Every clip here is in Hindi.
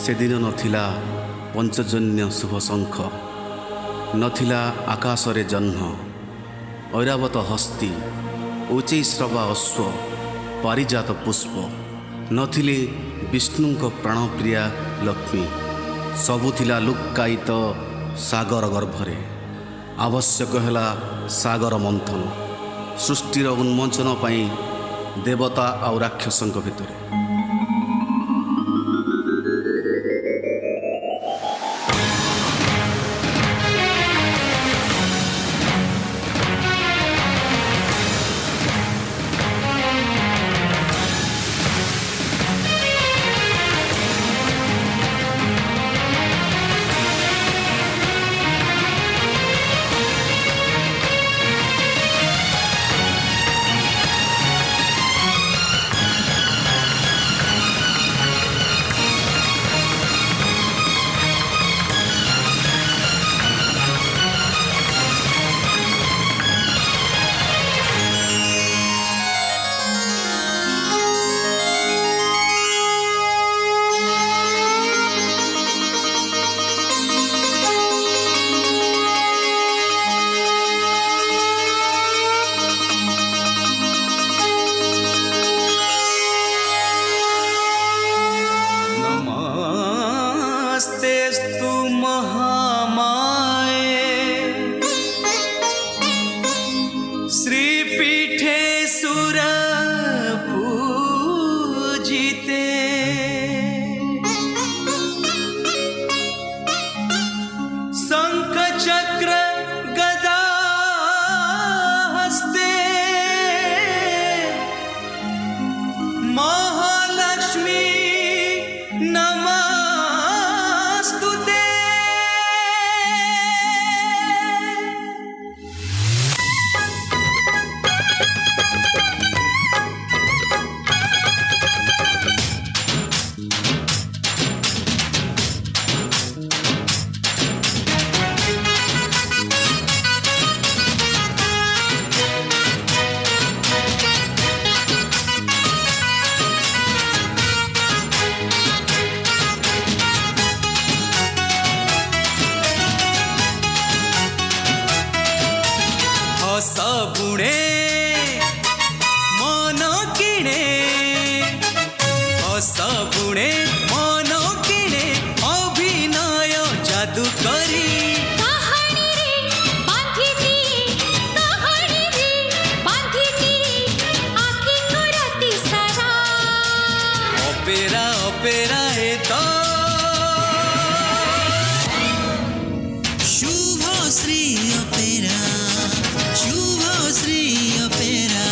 सेदिन नथिला पंचजन्य शुभ शंख, नथिला आकाशरे जह्न, ऐरावत हस्ती, उच्चैश्रवा अश्व, पारिजात पुष्प, नथिले विष्णुंक प्राणप्रिया लक्ष्मी। सबुथिला लुक्कायित सागर गर्भरे। आवश्यक है सागर मंथन, सृष्टिर उन्मोचन पाई देवता आउ राक्षसंक भितरे। नमस्तेस्तु महामाये श्रीपीठे सुरपूजिते, शंखचक्र गदा हस्ते, महालक्ष्मी नमस्तुते। सबुणे मन किणे, सबुणे मन किणे, अभिनय जादू करी अपेरा अपेरा ए तो शुभ श्री अपेरा, शुभ श्री अपेरा,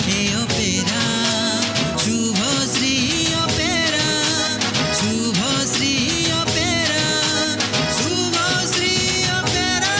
हे अपेरा, शुभ श्री अपेरा, शुभ श्री अपेरा, शुभ श्री अपेरा।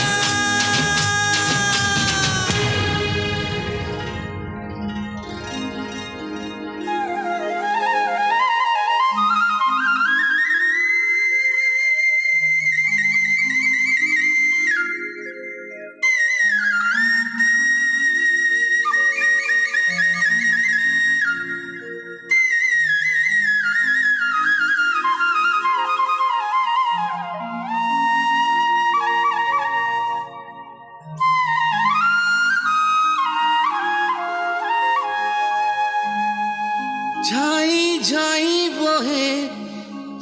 झाई झाई बहे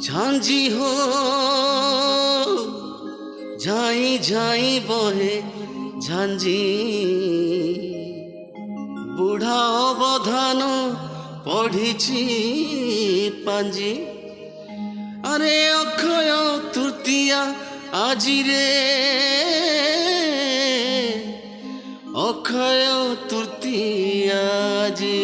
झांझी हो, झाई झाई बहे झांझी, बुढ़ा अवधान पढ़ी पांजी। अरे अक्षय तृतीया আজি रे, अक्षय तृतीया আজি।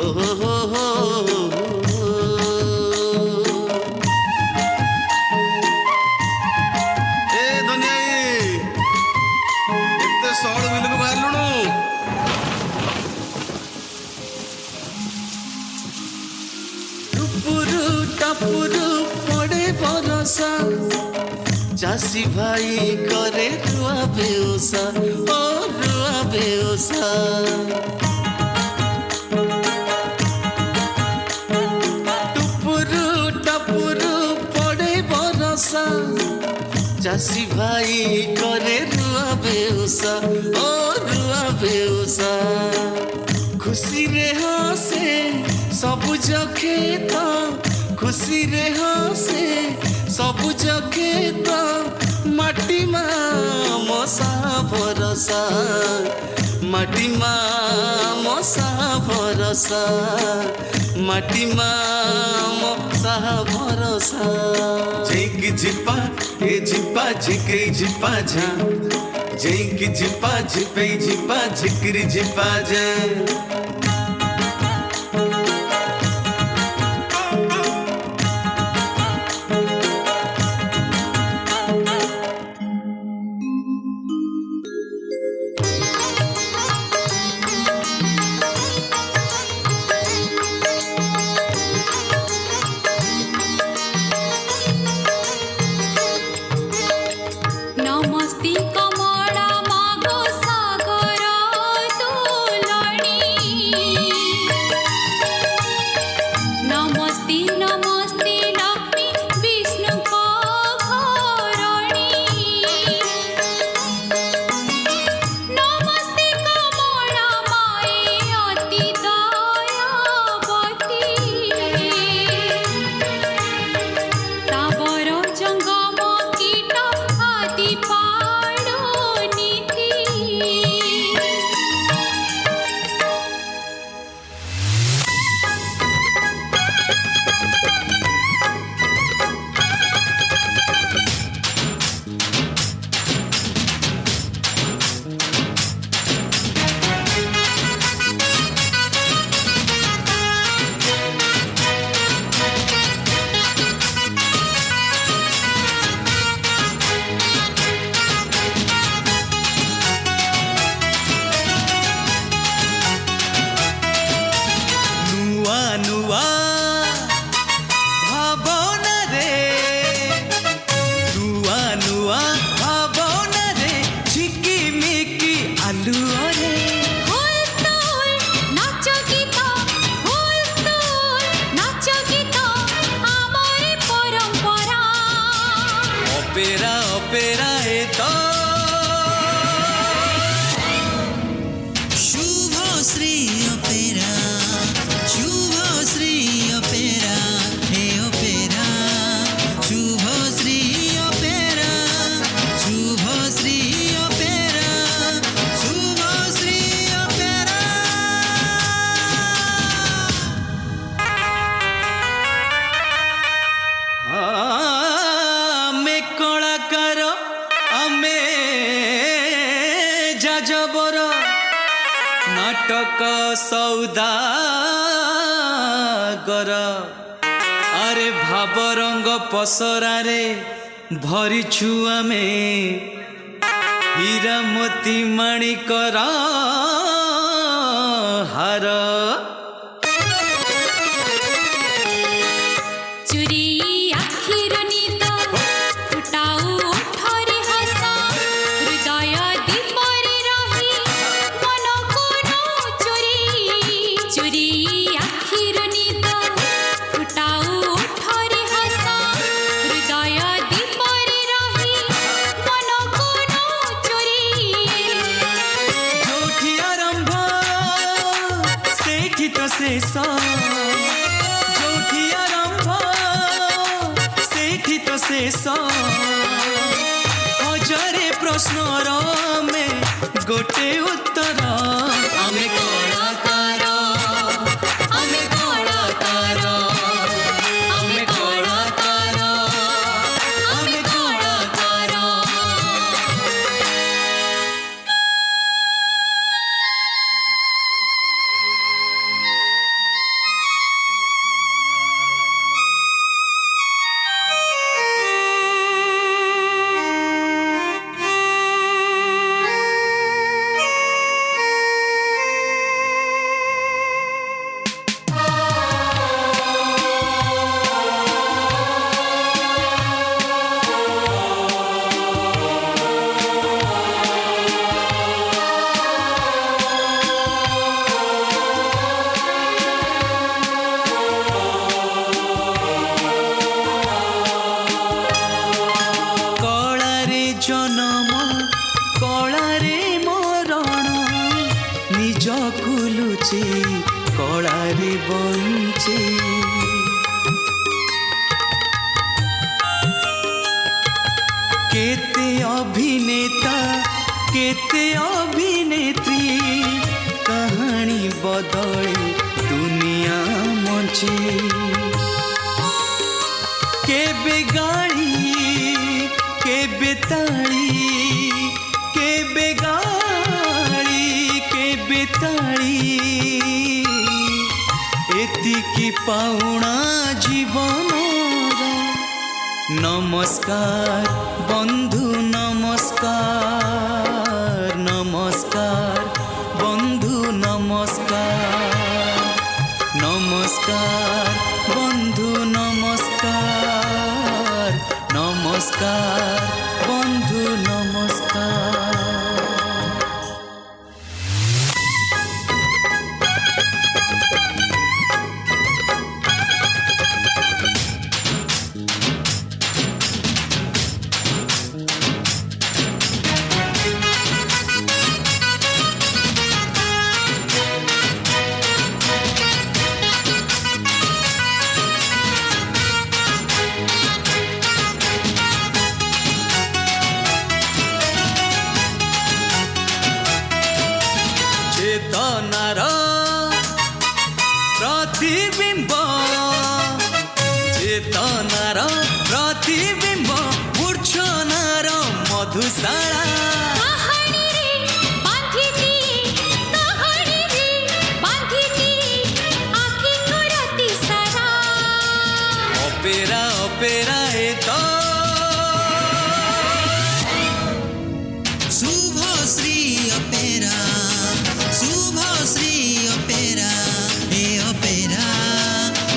Oh चासी भाई करे रुआ बेउसा ओ रुआ बेउसा टुपुरु टपुरु पड़े बरसा चासी भाई करे रुआ बेउसा ओ रुआ बेउसा खुशी रे हसे सबुज खेत खुशी रे हसे सबुज खेत माटी मा मसा भरसा माटी मा मसा भरसा माटी मा मसा भरसा झिक झिपा ए झिपा झिके झिपा झा झिक झिपा झिपे झिपा झिकरी झिपा झा Opera, opera eto Subhashree opera Subhashree opera হে opera Subhashree opera Subhashree opera Subhashree opera ଆମେ କଳାକାର ଆମେ ଯାଜବର ନାଟକ ସୌଦାଗର ଆରେ ଭାବ ରଙ୍ଗ ପସରାରେ ଭରିଛୁ ଆମେ ହୀରା ମୋତି ମାଣିକର ହାର चुरी आखिर निद फुटाऊ ओठरे हस हृदय दीपरे रही मन कोनो चोरी चुरी आखिर निद फुटाऊ ओठरे हस हृदय दीपरे रही मन कोनो चोरी जोठी आरंभ सेठी तो शेष जोठी आरंभ सेठी तो शेष हजारे प्रश्नर में गोटे उत्तर आमे कलाकार आमे कलाकार आमे कलाकार आमे कलाकार ବଞ୍ଚି କଳାରେ ବଞ୍ଚି केते अभिनेता केते अभिनेत्री कहानी बदले दुनिया मचे केबे गाड़ी केबे ताली केबे गाड़ी केबे ताली एतिकी पाउणा जीवन नमस्कार बंधु नमस्कार नमस्कार बंधु नमस्कार नमस्कार बंधु नमस्कार नमस्कार बंधु नमस्कार चेतनार प्रतिबिंब चेतनार प्रतिबिंब मूर्छनार मधुशाला अपेरा अपेरा ए तो शुभश्री अपेरा शुभश्री अपेरा ए अपेरा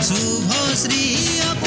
शुभश्री अपेरा